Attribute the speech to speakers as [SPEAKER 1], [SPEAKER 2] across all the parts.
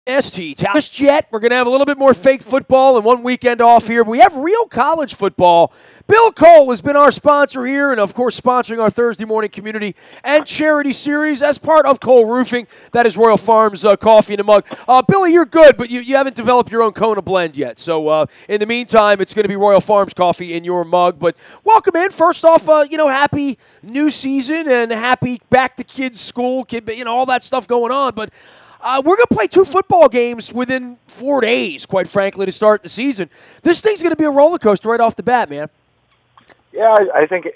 [SPEAKER 1] WNST. Just yet, we're going to have a little bit more fake football and one weekend off here. But we have real college football. Bill Cole has been our sponsor here and, of course, sponsoring our Thursday morning community and charity series as part of Cole Roofing. That is Royal Farms coffee in a mug. Billy, you're good, but you haven't developed your own Kona blend yet. So, in the meantime, it's going to be Royal Farms coffee in your mug. But welcome in. First off, happy new season and happy back to kids' school, all that stuff going on. But we're going to play 2 football games within 4 days, quite frankly, to start the season. This thing's going to be a roller coaster right off the bat, man.
[SPEAKER 2] Yeah, I think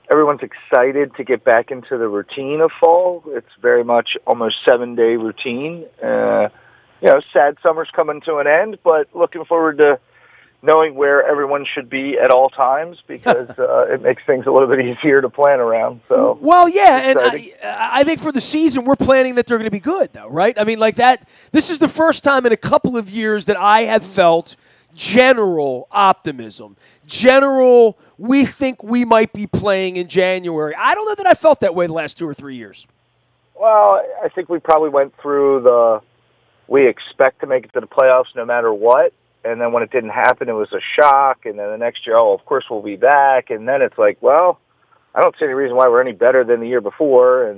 [SPEAKER 2] everyone's excited to get back into the routine of fall. It's very much almost 7-day routine. Sad summer's coming to an end, but looking forward to knowing where everyone should be at all times because it makes things a little bit easier to plan around. So,
[SPEAKER 1] well, yeah, and I think for the season we're planning that they're going to be good, though, right? I mean, like that. This is the first time in a couple of years that I have felt general optimism. General, we think we might be playing in January. I don't know that I felt that way the last 2 or 3 years.
[SPEAKER 2] Well, I think we probably went through we expect to make it to the playoffs no matter what. And then when it didn't happen, it was a shock. And then the next year, of course, we'll be back. And then it's like, well, I don't see any reason why we're any better than the year before.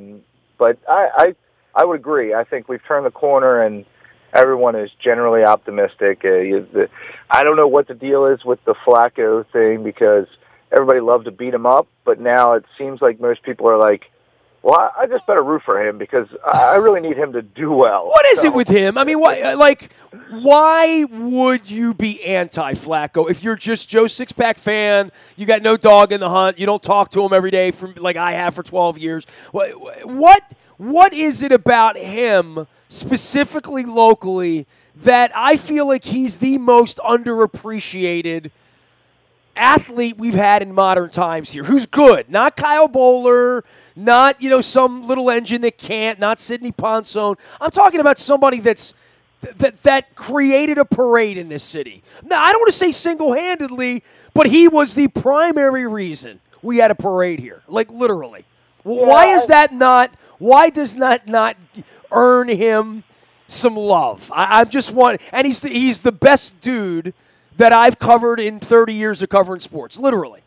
[SPEAKER 2] But I would agree. I think we've turned the corner, and everyone is generally optimistic. I don't know what the deal is with the Flacco thing because everybody loved to beat him up. But now it seems like most people are like, well, I just better root for him because I really need him to do well.
[SPEAKER 1] What is it with him? I mean, why would you be anti-Flacco if you're just Joe Sixpack fan? You got no dog in the hunt. You don't talk to him every day like I have for 12 years. What is it about him, specifically locally, that I feel like he's the most underappreciated athlete we've had in modern times here, who's good? Not Kyle Bowler, not, some little engine that can't, not Sidney Ponson. I'm talking about somebody that created a parade in this city. Now, I don't want to say single-handedly, but he was the primary reason we had a parade here, like literally. Yeah. Why does that not earn him some love? I just want, and he's the best dude that I've covered in 30 years of covering sports, literally.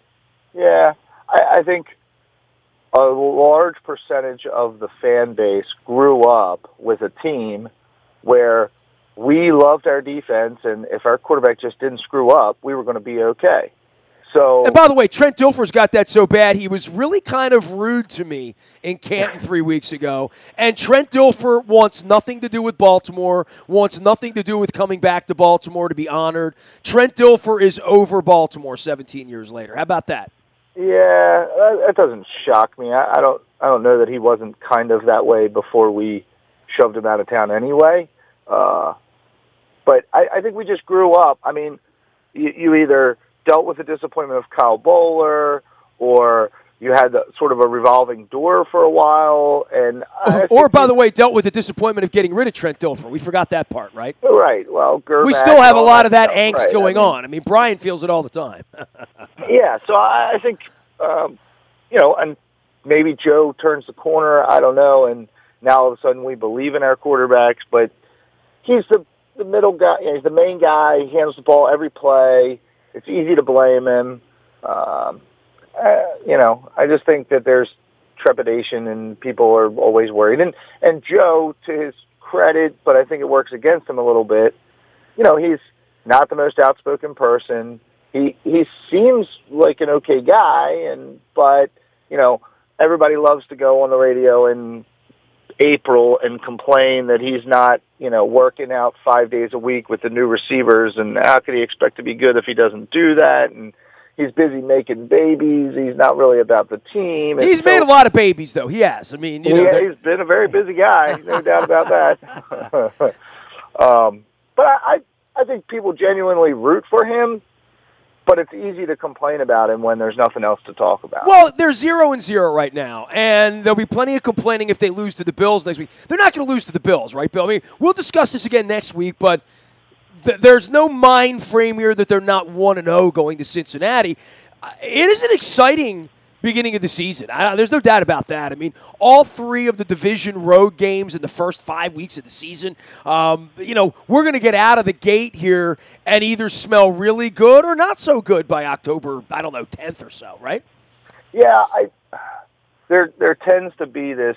[SPEAKER 2] Yeah, I think a large percentage of the fan base grew up with a team where we loved our defense, and if our quarterback just didn't screw up, we were going to be okay. So,
[SPEAKER 1] and by the way, Trent Dilfer's got that so bad, he was really kind of rude to me in Canton 3 weeks ago. And Trent Dilfer wants nothing to do with Baltimore, wants nothing to do with coming back to Baltimore to be honored. Trent Dilfer is over Baltimore 17 years later. How about that?
[SPEAKER 2] Yeah, that doesn't shock me. I don't know that he wasn't kind of that way before we shoved him out of town anyway. But I think we just grew up. I mean, you either dealt with the disappointment of Kyle Bowler, or you had sort of a revolving door for a while. Or
[SPEAKER 1] by the way, dealt with the disappointment of getting rid of Trent Dilfer. We forgot that part, right?
[SPEAKER 2] Right. Well,
[SPEAKER 1] we still have a lot of that angst going on. I mean, Brian feels it all the time.
[SPEAKER 2] Yeah, so I think, and maybe Joe turns the corner, I don't know, and now all of a sudden we believe in our quarterbacks, but he's the middle guy, he's the main guy, he handles the ball every play. It's easy to blame him. I just think that there's trepidation and people are always worried. And Joe, to his credit, but I think it works against him a little bit, he's not the most outspoken person. He seems like an okay guy, but everybody loves to go on the radio in April and complain that he's not, working out 5 days a week with the new receivers, and how could he expect to be good if he doesn't do that? And he's busy making babies. He's not really about the team.
[SPEAKER 1] He's made a lot of babies, though. He has. I mean,
[SPEAKER 2] he's been a very busy guy, no doubt about that. But I think people genuinely root for him. But it's easy to complain about him when there's nothing else to talk about.
[SPEAKER 1] Well, they're 0-0 right now, and there'll be plenty of complaining if they lose to the Bills next week. They're not going to lose to the Bills, right, Bill? I mean, we'll discuss this again next week, but there's no mind frame here that they're not 1-0 going to Cincinnati. It is an exciting beginning of the season. There's no doubt about that. I mean, all 3 of the division road games in the first 5 weeks of the season, we're going to get out of the gate here and either smell really good or not so good by October, 10th or so, right?
[SPEAKER 2] Yeah, there tends to be this.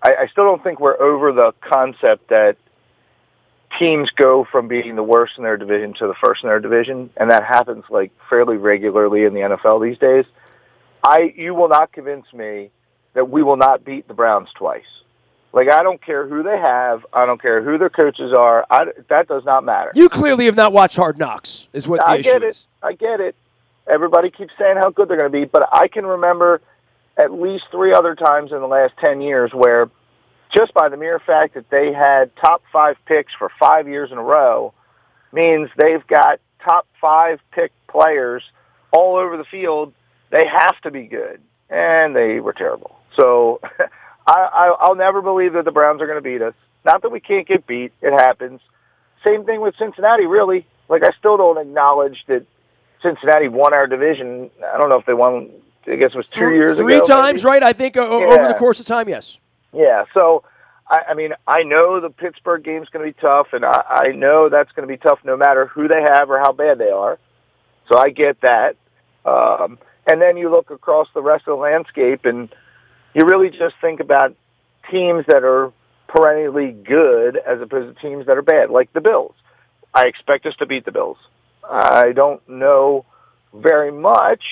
[SPEAKER 2] I still don't think we're over the concept that teams go from being the worst in their division to the first in their division, and that happens like fairly regularly in the NFL these days. You will not convince me that we will not beat the Browns twice. Like, I don't care who they have. I don't care who their coaches are. That does not matter.
[SPEAKER 1] You clearly have not watched Hard Knocks, is what the issue is.
[SPEAKER 2] I get it. Everybody keeps saying how good they're going to be, but I can remember at least 3 other times in the last 10 years where just by the mere fact that they had top 5 picks for 5 years in a row means they've got top 5 pick players all over the field. They have to be good, and they were terrible. So I'll never believe that the Browns are going to beat us. Not that we can't get beat. It happens. Same thing with Cincinnati, really. Like, I still don't acknowledge that Cincinnati won our division. I don't know if they won, I guess it was 2 years ago.
[SPEAKER 1] 3 times, maybe? Right? I think over the course of time, yes.
[SPEAKER 2] Yeah, so, I mean, I know the Pittsburgh game's going to be tough, and I know that's going to be tough no matter who they have or how bad they are. So I get that. And then you look across the rest of the landscape, and you really just think about teams that are perennially good as opposed to teams that are bad, like the Bills. I expect us to beat the Bills. I don't know very much,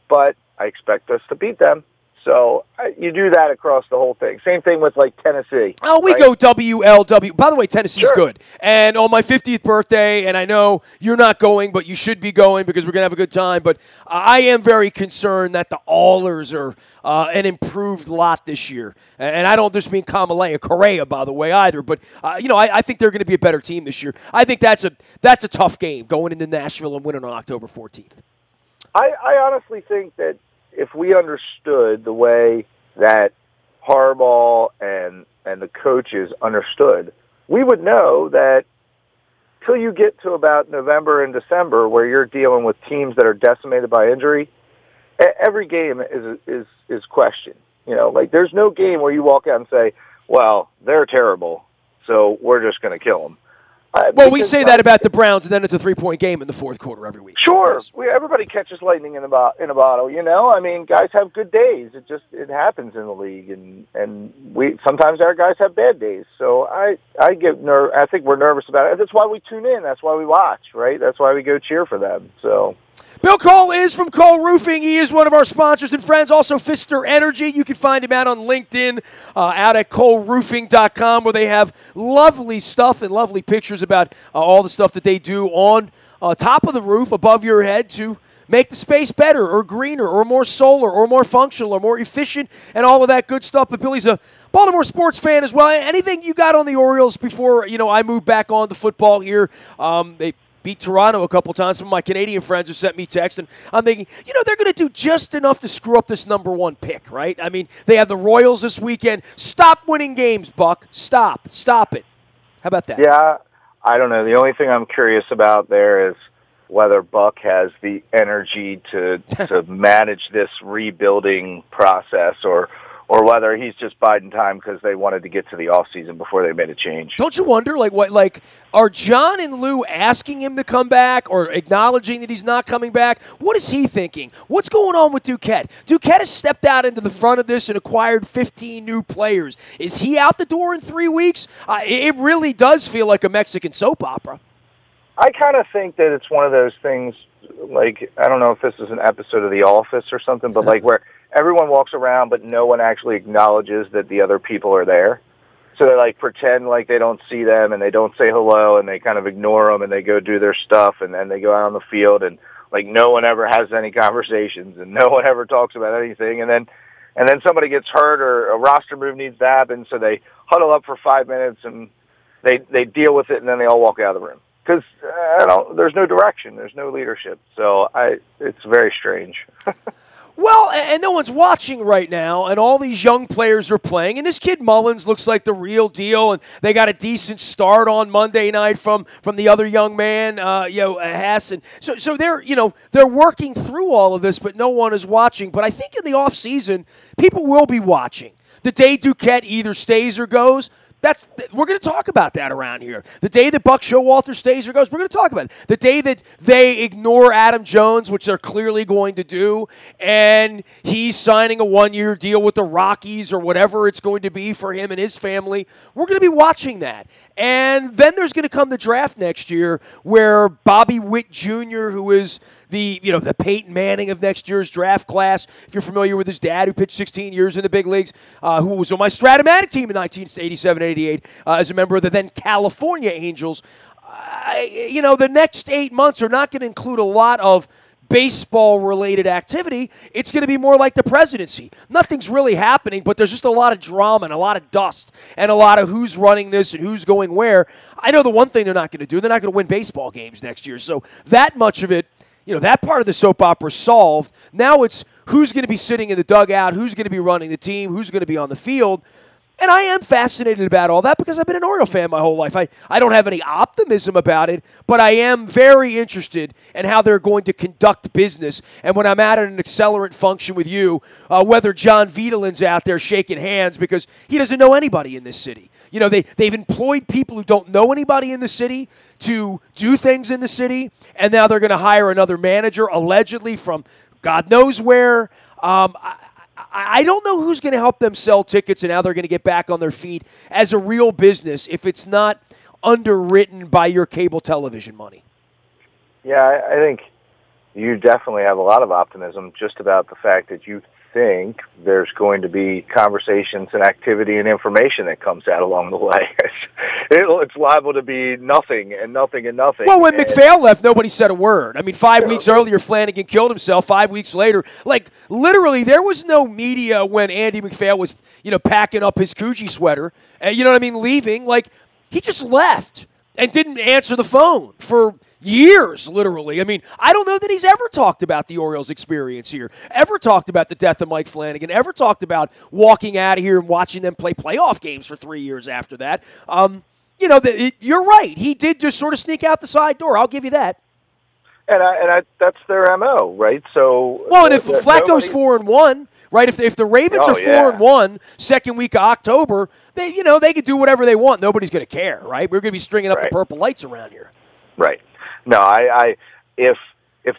[SPEAKER 2] but I expect us to beat them. So you do that across the whole thing. Same thing with, like, Tennessee.
[SPEAKER 1] Oh, we go WLW. By the way, Tennessee's good. And on my 50th birthday, and I know you're not going, but you should be going because we're going to have a good time. But I am very concerned that the Allers are an improved lot this year. And I don't just mean Correa, by the way, either. But, I think they're going to be a better team this year. I think that's a tough game going into Nashville and winning on October 14th.
[SPEAKER 2] I honestly think that if we understood the way that Harbaugh and the coaches understood, we would know that till you get to about November and December where you're dealing with teams that are decimated by injury, every game is questioned. Like, there's no game where you walk out and say, well, they're terrible, so we're just going to kill them.
[SPEAKER 1] Well, we say that about the Browns, and then it's a 3-point game in the fourth quarter every week.
[SPEAKER 2] Sure. Everybody catches lightning in a bottle, I mean, guys have good days. It happens in the league, and sometimes our guys have bad days. So I think we're nervous about it. That's why we tune in. That's why we watch, right? That's why we go cheer for them. So
[SPEAKER 1] Bill Cole is from Cole Roofing. He is one of our sponsors and friends. Also, Pfister Energy. You can find him out on LinkedIn, out at coleroofing.com, where they have lovely stuff and lovely pictures about all the stuff that they do on top of the roof above your head to make the space better or greener or more solar or more functional or more efficient and all of that good stuff. But Billy's a Baltimore sports fan as well. Anything you got on the Orioles before, I move back on to football here? They beat Toronto a couple times. Some of my Canadian friends have sent me text, and I'm thinking, they're going to do just enough to screw up this number 1 pick, right? I mean, they have the Royals this weekend. Stop winning games, Buck. Stop it. How about that?
[SPEAKER 2] Yeah, I don't know. The only thing I'm curious about there is whether Buck has the energy to manage this rebuilding process, or whether he's just biding time because they wanted to get to the offseason before they made a change.
[SPEAKER 1] Don't you wonder, are John and Lou asking him to come back or acknowledging that he's not coming back? What is he thinking? What's going on with Duquette? Duquette has stepped out into the front of this and acquired 15 new players. Is he out the door in 3 weeks? It really does feel like a Mexican soap opera.
[SPEAKER 2] I kind of think that it's one of those things, like, I don't know if this is an episode of The Office or something, but like where everyone walks around but no one actually acknowledges that the other people are there. So they pretend like they don't see them and they don't say hello and they kind of ignore them and they go do their stuff and then they go out on the field and no one ever has any conversations and no one ever talks about anything. And then somebody gets hurt or a roster move needs to happen, so they huddle up for 5 minutes and they deal with it and then they all walk out of the room. Because there's no direction, there's no leadership. So it's very strange.
[SPEAKER 1] Well, and no one's watching right now, and all these young players are playing, and this kid Mullins looks like the real deal, and they got a decent start on Monday night from the other young man, Hassan. So they're working through all of this, but no one is watching. But I think in the offseason, people will be watching. The day Duquette either stays or goes, we're going to talk about that around here. The day that Buck Showalter stays or goes, we're going to talk about it. The day that they ignore Adam Jones, which they're clearly going to do, and he's signing a one-year deal with the Rockies or whatever it's going to be for him and his family, we're going to be watching that. And then there's going to come the draft next year where Bobby Witt Jr., who is the Peyton Manning of next year's draft class, if you're familiar with his dad, who pitched 16 years in the big leagues, who was on my Stratomatic team in 1987-88 as a member of the then California Angels. The next 8 months are not going to include a lot of baseball-related activity. It's going to be more like the presidency. Nothing's really happening, but there's just a lot of drama and a lot of dust and a lot of who's running this and who's going where. I know the one thing they're not going to do, they're not going to win baseball games next year. So that much of it, that part of the soap opera is solved. Now it's who's going to be sitting in the dugout, who's going to be running the team, who's going to be on the field. And I am fascinated about all that because I've been an Oriole fan my whole life. I don't have any optimism about it, but I am very interested in how they're going to conduct business. And when I'm at an accelerant function with you, whether John Vitalin's out there shaking hands because he doesn't know anybody in this city. They've employed people who don't know anybody in the city to do things in the city, and now they're going to hire another manager, allegedly from God knows where. I don't know who's going to help them sell tickets and how they're going to get back on their feet as a real business if it's not underwritten by your cable television money.
[SPEAKER 2] Yeah, I think you definitely have a lot of optimism just about the fact that you think there's going to be conversations and activity and information that comes out along the way. It's liable to be nothing and nothing and nothing.
[SPEAKER 1] Well, when McPhail left, nobody said a word. I mean, 5 weeks earlier, Flanagan killed himself. 5 weeks later, literally, there was no media when Andy McPhail was, packing up his Coogee sweater, leaving. He just left and didn't answer the phone for years, literally. I mean, I don't know that he's ever talked about the Orioles' experience here, ever talked about the death of Mike Flanagan, ever talked about walking out of here and watching them play playoff games for 3 years after that. You're right. He did just sort of sneak out the side door. I'll give you that.
[SPEAKER 2] And that's their MO, right? So,
[SPEAKER 1] well, and if Flacco's 4-1, right? If the Ravens are 4-1, second week of October, they could do whatever they want. Nobody's going to care, right? We're going to be stringing up the purple lights around here.
[SPEAKER 2] Right. No, if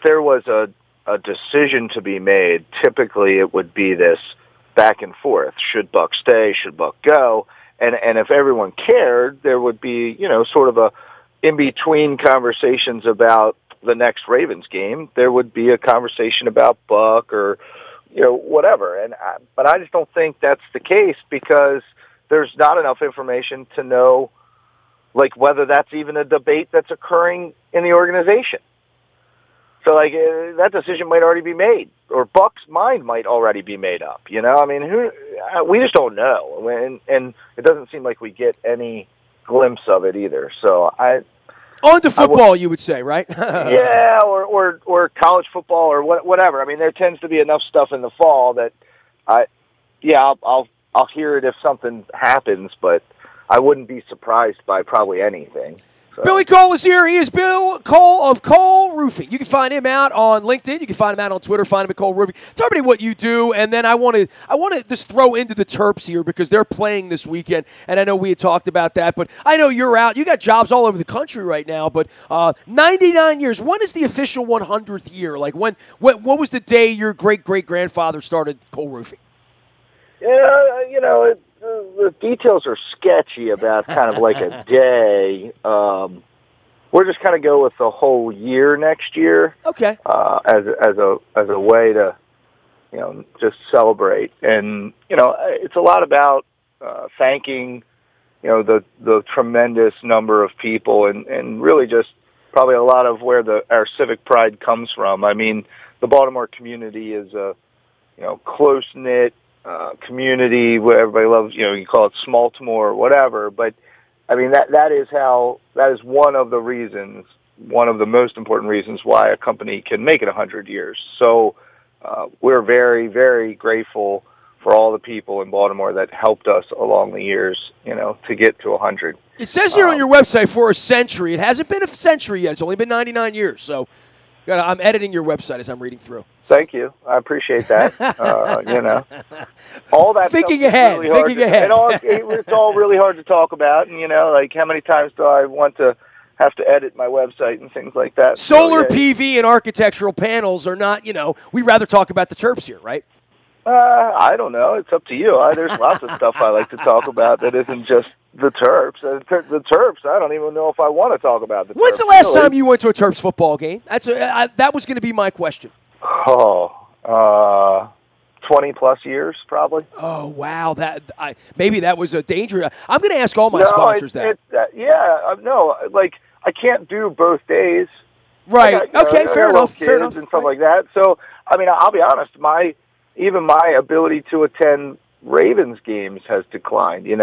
[SPEAKER 2] there was a decision to be made, typically it would be this back and forth. Should Buck stay? Should Buck go? And if everyone cared, there would be, sort of a in-between conversations about the next Ravens game. There would be a conversation about Buck or, whatever. But I just don't think that's the case because there's not enough information to know whether that's even a debate that's occurring in the organization. So, that decision might already be made, or Buck's mind might already be made up. I mean, we just don't know, and it doesn't seem like we get any glimpse of it either. So,
[SPEAKER 1] on to football, you would say, right?
[SPEAKER 2] Yeah, or college football or whatever. I mean, there tends to be enough stuff in the fall that I'll hear it if something happens, but I wouldn't be surprised by probably anything. So.
[SPEAKER 1] Billy Cole is here. He is Bill Cole of Cole Roofing. You can find him out on LinkedIn. You can find him out on Twitter. Find him at Cole Roofing. Tell everybody what you do, and then I want to just throw into the Terps here because they're playing this weekend, and I know we had talked about that, but I know you're out. You got jobs all over the country right now, but 99 years. When is the official 100th year? What was the day your great-great-grandfather started Cole Roofing?
[SPEAKER 2] Yeah, the details are sketchy about kind of a day. We're just kind of go with the whole year next year.
[SPEAKER 1] Okay.
[SPEAKER 2] As a way to, just celebrate. And, it's a lot about thanking, the tremendous number of people and really just probably a lot of where our civic pride comes from. I mean, the Baltimore community is a, close-knit, community where everybody loves, you call it Smaltimore or whatever, but I mean, that is one of the most important reasons why a company can make it 100 years. So, we're very, very grateful for all the people in Baltimore that helped us along the years, to get to 100.
[SPEAKER 1] It says here on your website for a century. It hasn't been a century yet. It's only been 99 years. So I'm editing your website as I'm reading through.
[SPEAKER 2] Thank you. I appreciate that. All that
[SPEAKER 1] thinking
[SPEAKER 2] stuff
[SPEAKER 1] ahead.
[SPEAKER 2] Really
[SPEAKER 1] thinking ahead.
[SPEAKER 2] It's all really hard to talk about. And, like how many times do I want to have to edit my website and things like that.
[SPEAKER 1] Solar PV and architectural panels are not, we'd rather talk about the Terps here, right?
[SPEAKER 2] I don't know. It's up to you. There's lots of stuff I like to talk about that isn't just the Terps. The Terps, I don't even know if I want to talk about the Terps.
[SPEAKER 1] When's the last time you went to a Terps football game? That was going to be my question.
[SPEAKER 2] 20-plus years, probably.
[SPEAKER 1] Oh, wow. Maybe that was a danger. I'm going to ask all my sponsors that.
[SPEAKER 2] I can't do both days.
[SPEAKER 1] Right. Fair enough.
[SPEAKER 2] And stuff like that. So, I'll be honest, even my ability to attend Ravens games has declined. You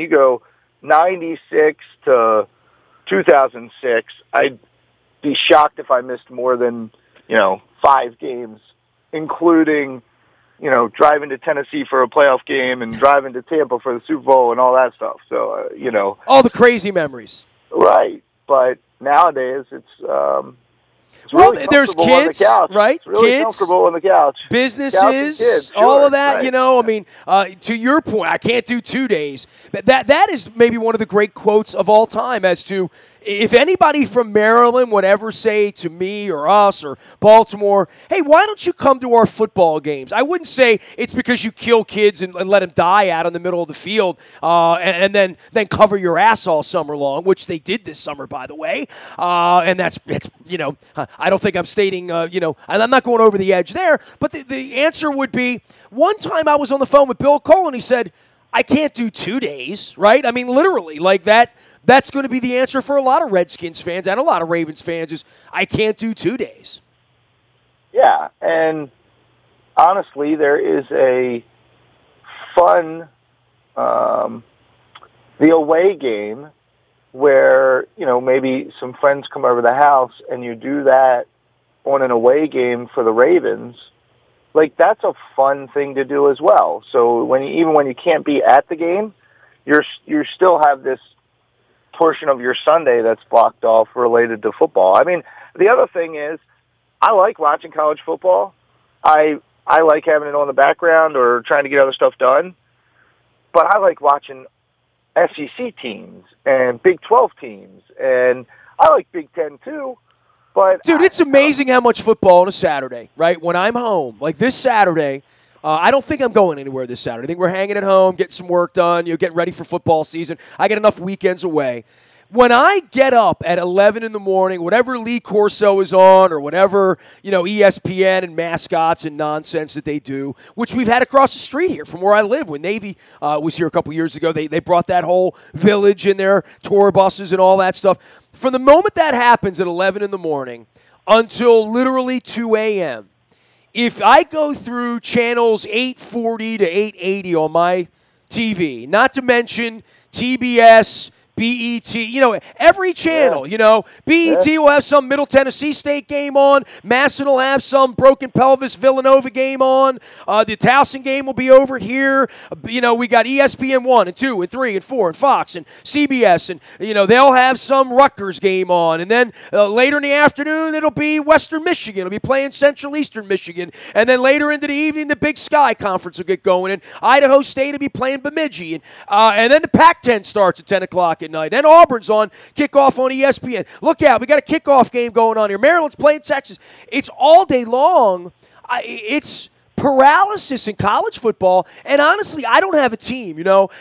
[SPEAKER 2] go 96 to 2006, I'd be shocked if I missed more than, 5 games, including, driving to Tennessee for a playoff game and driving to Tampa for the Super Bowl and all that stuff. So,
[SPEAKER 1] all the crazy memories.
[SPEAKER 2] Right. But nowadays, it's
[SPEAKER 1] really there's kids, right?
[SPEAKER 2] It's really
[SPEAKER 1] kids,
[SPEAKER 2] comfortable on the couch.
[SPEAKER 1] Businesses,
[SPEAKER 2] kids,
[SPEAKER 1] all of that.
[SPEAKER 2] Right.
[SPEAKER 1] To your point, I can't do 2 days. That is maybe one of the great quotes of all time as to if anybody from Maryland would ever say to me or us or Baltimore, hey, why don't you come to our football games? I wouldn't say it's because you kill kids and let them die out in the middle of the field and then cover your ass all summer long, which they did this summer, by the way. And it's I don't think I'm stating, I'm not going over the edge there. But the answer would be, one time I was on the phone with Bill Cole and he said, I can't do 2 days, right? Literally, like that. That's going to be the answer for a lot of Redskins fans and a lot of Ravens fans is I can't do 2 days.
[SPEAKER 2] Yeah, and honestly, there is a fun, the away game where, maybe some friends come over the house and you do that on an away game for the Ravens. Like, that's a fun thing to do as well. So even when you can't be at the game, you still have this portion of your Sunday that's blocked off related to football. The other thing is, I like watching college football. I like having it on the background or trying to get other stuff done. But I like watching SEC teams and Big 12 teams, and I like Big 10 too. But
[SPEAKER 1] dude, it's amazing how much football on a Saturday, right? When I'm home, like this Saturday, I don't think I'm going anywhere this Saturday. I think we're hanging at home, getting some work done, getting ready for football season. I get enough weekends away. When I get up at 11 in the morning, whatever Lee Corso is on or whatever, ESPN and mascots and nonsense that they do, which we've had across the street here from where I live. When Navy was here a couple years ago, they brought that whole village in their tour buses and all that stuff. From the moment that happens at 11 in the morning until literally 2 a.m., if I go through channels 840 to 880 on my TV, not to mention TBS, BET, every channel, BET will have some Middle Tennessee State game on. Masson will have some Broken Pelvis Villanova game on. The Towson game will be over here. We got ESPN 1 and 2 and 3 and 4 and Fox and CBS. And, they'll have some Rutgers game on. And then later in the afternoon, it'll be Western Michigan. It'll be playing Central Eastern Michigan. And then later into the evening, the Big Sky Conference will get going. And Idaho State will be playing Bemidji. And then the Pac-10 starts at 10 o'clock at night. Then Auburn's on kickoff on ESPN. Look out, we got a kickoff game going on here. Maryland's playing Texas. It's all day long. It's paralysis in college football. And honestly, I don't have a team.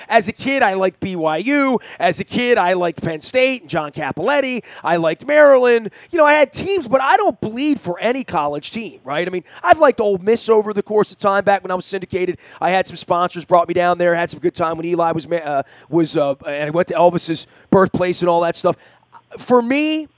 [SPEAKER 1] As a kid, I liked BYU. As a kid, I liked Penn State and John Cappelletti. I liked Maryland. I had teams, but I don't bleed for any college team, right? I've liked Ole Miss over the course of time. Back when I was syndicated, I had some sponsors brought me down there. Had some good time when Eli was and I went to Elvis's birthplace and all that stuff. For me,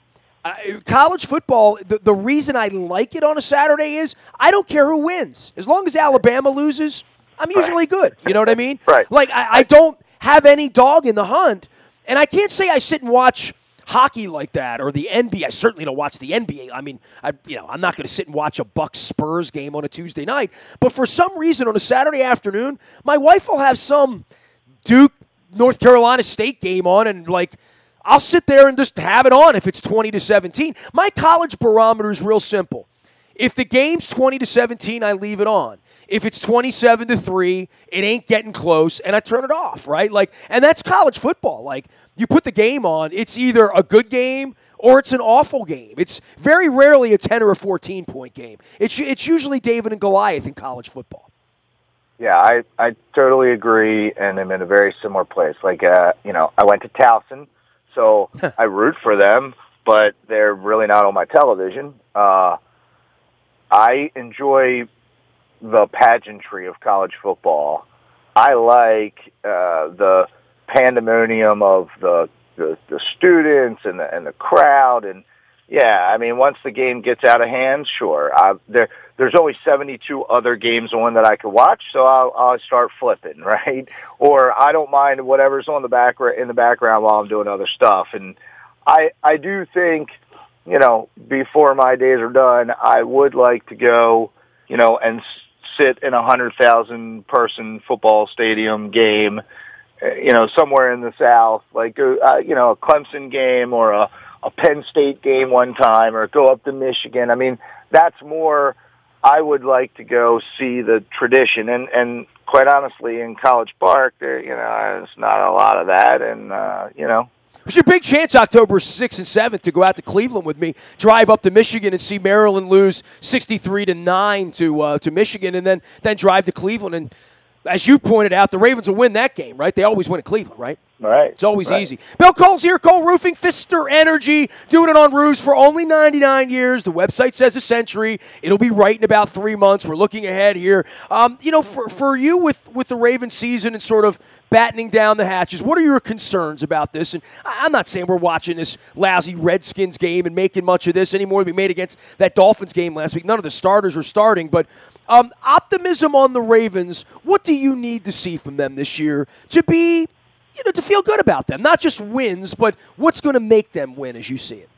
[SPEAKER 1] college football, the reason I like it on a Saturday is I don't care who wins. As long as Alabama loses, I'm usually good. You know what I mean?
[SPEAKER 2] Right.
[SPEAKER 1] Like, I don't have any dog in the hunt, and I can't say I sit and watch hockey like that or the NBA. I certainly don't watch the NBA. I mean, I'm not going to sit and watch a Bucks Spurs game on a Tuesday night. But for some reason, on a Saturday afternoon, my wife will have some Duke, North Carolina State game on, and I'll sit there and just have it on if it's 20-17. My college barometer is real simple. If the game's 20-17, I leave it on. If it's 27-3, it ain't getting close, and I turn it off, right? And that's college football. You put the game on, it's either a good game or it's an awful game. It's very rarely a 10 or a 14-point game. It's usually David and Goliath in college football.
[SPEAKER 2] Yeah, I totally agree, and I'm in a very similar place. I went to Towson, so I root for them, but they're really not on my television. I enjoy the pageantry of college football. I like the pandemonium of the students and the crowd, and yeah, I mean, once the game gets out of hand, sure. There's always 72 other games on that I could watch, so I'll start flipping, right? Or I don't mind whatever's on in the background while I'm doing other stuff. And I do think, before my days are done, I would like to go, and sit in a 100,000 person football stadium game, somewhere in the South, a Clemson game or a Penn State game one time, or go up to Michigan. I mean, that's more, I would like to go see the tradition. And quite honestly, in College Park, there's not a lot of that. And,
[SPEAKER 1] It's your big chance October 6th and 7th to go out to Cleveland with me, drive up to Michigan and see Maryland lose 63-9 to Michigan, and then drive to Cleveland. And as you pointed out, the Ravens will win that game, right? They always win at Cleveland, right?
[SPEAKER 2] Right.
[SPEAKER 1] It's always easy. Bill Cole's here, Cole Roofing, Pfister Energy, doing it on roofs for only 99 years. The website says a century. It'll be right in about 3 months. We're looking ahead here. For you with the Ravens season and sort of battening down the hatches, what are your concerns about this? And I'm not saying we're watching this lousy Redskins game and making much of this anymore than we made against that Dolphins game last week. None of the starters are starting, but optimism on the Ravens, what do you need to see from them this year to be, to feel good about them? Not just wins, but what's going to make them win as you see it?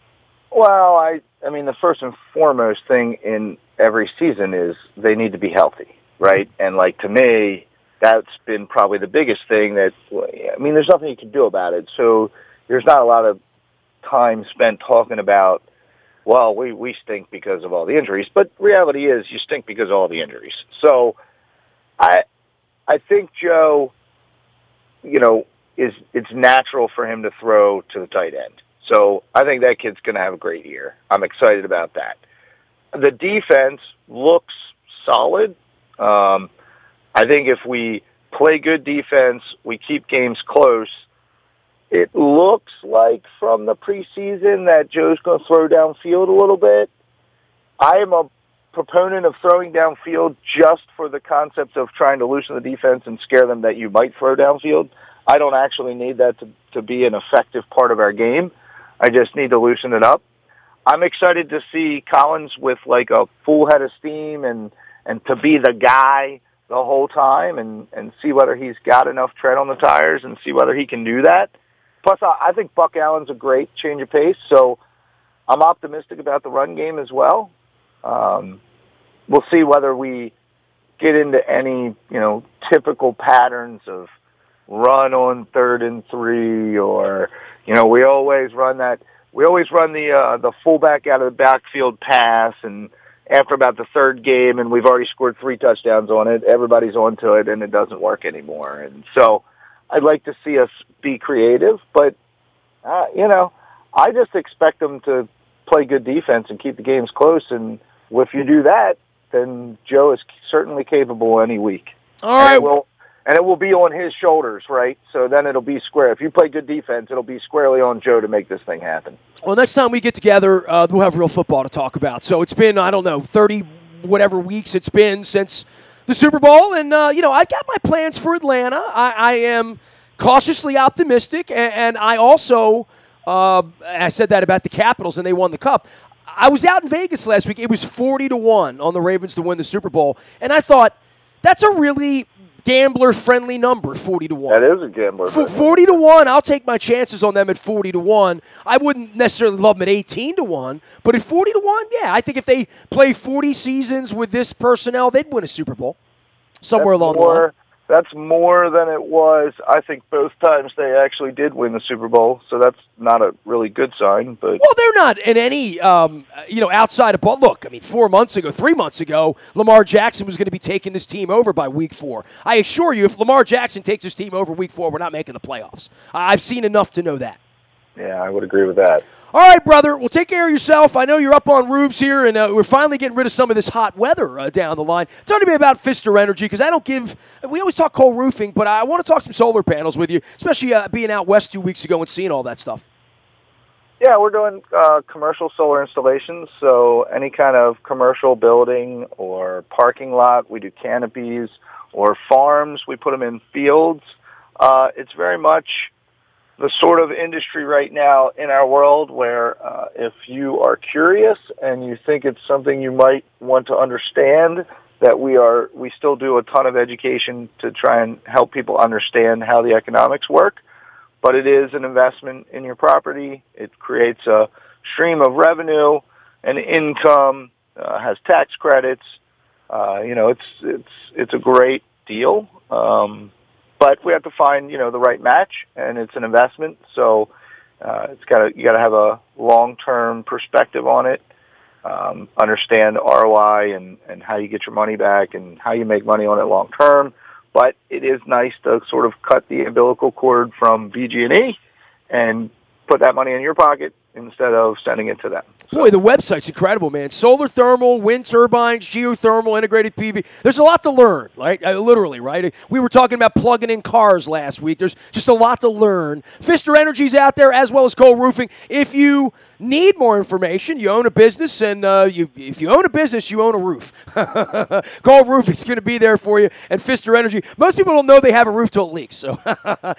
[SPEAKER 2] Well, I mean, the first and foremost thing in every season is they need to be healthy, right? And to me, that's been probably the biggest thing there's nothing you can do about it. So there's not a lot of time spent talking about, well, we stink because of all the injuries. But reality is you stink because of all the injuries. So I think Joe, it's natural for him to throw to the tight end. So I think that kid's going to have a great year. I'm excited about that. The defense looks solid. I think if we play good defense, we keep games close, it looks like from the preseason that Joe's going to throw downfield a little bit. I am a proponent of throwing downfield just for the concept of trying to loosen the defense and scare them that you might throw downfield. I don't actually need that to be an effective part of our game. I just need to loosen it up. I'm excited to see Collins with a full head of steam and to be the guy the whole time and see whether he's got enough tread on the tires and see whether he can do that. Plus, I think Buck Allen's a great change of pace, so I'm optimistic about the run game as well. We'll see whether we get into any, typical patterns of run on 3rd and 3, or, we always run the fullback out of the backfield pass, and after about the third game, and we've already scored 3 touchdowns on it, everybody's onto it, and it doesn't work anymore. And so I'd like to see us be creative, but, I just expect them to play good defense and keep the games close, and if you do that, then Joe is certainly capable any week.
[SPEAKER 1] All right.
[SPEAKER 2] And it will be on his shoulders, right? So then it'll be square. If you play good defense, it'll be squarely on Joe to make this thing happen.
[SPEAKER 1] Well, next time we get together, we'll have real football to talk about. So it's been, 30 whatever weeks it's been since the Super Bowl. And, I got my plans for Atlanta. I am cautiously optimistic. And I also, I said that about the Capitals, and they won the Cup. I was out in Vegas last week. It was 40-1 on the Ravens to win the Super Bowl. And I thought, that's a really gambler-friendly number, 40-1.
[SPEAKER 2] That is a gambler.
[SPEAKER 1] 40-1, I'll take my chances on them at 40-1. I wouldn't necessarily love them at 18-1, but at 40-1, yeah, I think if they play 40 seasons with this personnel, they'd win a Super Bowl somewhere along the line.
[SPEAKER 2] That's more than it was. I think both times they actually did win the Super Bowl, so that's not a really good sign. But
[SPEAKER 1] well, they're not in any, outside of ball. Look, I mean, 3 months ago, Lamar Jackson was going to be taking this team over by week 4. I assure you, if Lamar Jackson takes this team over week 4, we're not making the playoffs. I've seen enough to know that.
[SPEAKER 2] Yeah, I would agree with that.
[SPEAKER 1] All right, brother. Well, take care of yourself. I know you're up on roofs here, and we're finally getting rid of some of this hot weather down the line. Talk to me about Pfister Energy, because we always talk cold roofing, but I want to talk some solar panels with you, especially being out west 2 weeks ago and seeing all that stuff.
[SPEAKER 2] Yeah, we're doing commercial solar installations, so any kind of commercial building or parking lot, we do canopies, or farms, we put them in fields. It's very much the sort of industry right now in our world where if you are curious and you think it's something you might want to understand, that we still do a ton of education to try and help people understand how the economics work. But it is an investment in your property. It creates a stream of revenue and income, has tax credits. It's a great deal. But we have to find, the right match, and it's an investment. So you got to have a long-term perspective on it, understand ROI and how you get your money back and how you make money on it long-term. But it is nice to sort of cut the umbilical cord from BG&E and put that money in your pocket instead of sending it to them.
[SPEAKER 1] Boy, the website's incredible, man. Solar thermal, wind turbines, geothermal, integrated PV. There's a lot to learn, right? Literally, right? We were talking about plugging in cars last week. There's just a lot to learn. Pfister Energy's out there, as well as Cole Roofing. If you need more information, you own a business, and if you own a business, you own a roof. Cole Roofing's going to be there for you, and Pfister Energy. Most people don't know they have a roof till it leaks. So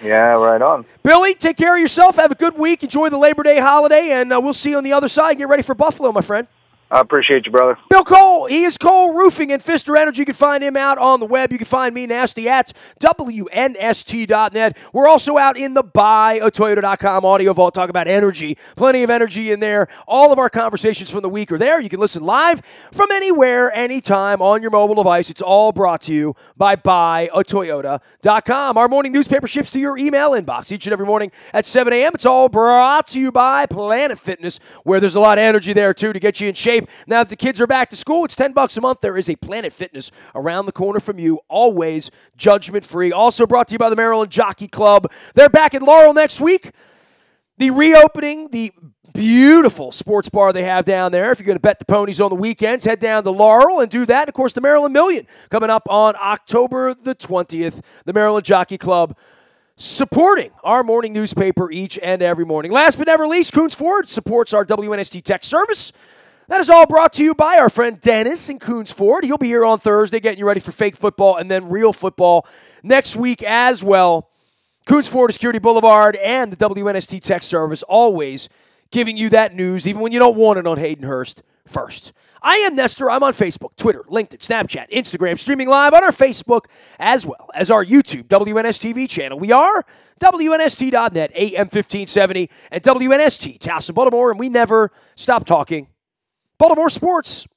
[SPEAKER 2] yeah, right on.
[SPEAKER 1] Billy, take care of yourself. Have a good week. Enjoy the Labor Day holiday, and we'll see you on the other side. Get ready for Buffalo, my friend.
[SPEAKER 2] I appreciate you, brother.
[SPEAKER 1] Bill Cole, he is Cole Roofing and Pfister Energy. You can find him out on the web. You can find me, Nasty, at WNST.net. We're also out in the buyatoyota.com audio vault. Talk about energy. Plenty of energy in there. All of our conversations from the week are there. You can listen live from anywhere, anytime on your mobile device. It's all brought to you by buyatoyota.com. Our morning newspaper ships to your email inbox each and every morning at 7 a.m. It's all brought to you by Planet Fitness, where there's a lot of energy there, too, to get you in shape. Now that the kids are back to school, it's $10 a month. There is a Planet Fitness around the corner from you, always judgment-free. Also brought to you by the Maryland Jockey Club. They're back at Laurel next week. The reopening, the beautiful sports bar they have down there. If you're going to bet the ponies on the weekends, head down to Laurel and do that. And, of course, the Maryland Million coming up on October the 20th. The Maryland Jockey Club supporting our morning newspaper each and every morning. Last but never least, Coons Ford supports our WNST Tech Service. That is all brought to you by our friend Dennis in Coons Ford. He'll be here on Thursday getting you ready for fake football and then real football next week as well. Coons Ford, Security Boulevard, and the WNST Tech Service, always giving you that news, even when you don't want it on Haydenhurst first. I am Nestor. I'm on Facebook, Twitter, LinkedIn, Snapchat, Instagram, streaming live on our Facebook as well as our YouTube WNSTV channel. We are WNST.net, AM 1570, and WNST, Towson, Baltimore, and we never stop talking Baltimore sports.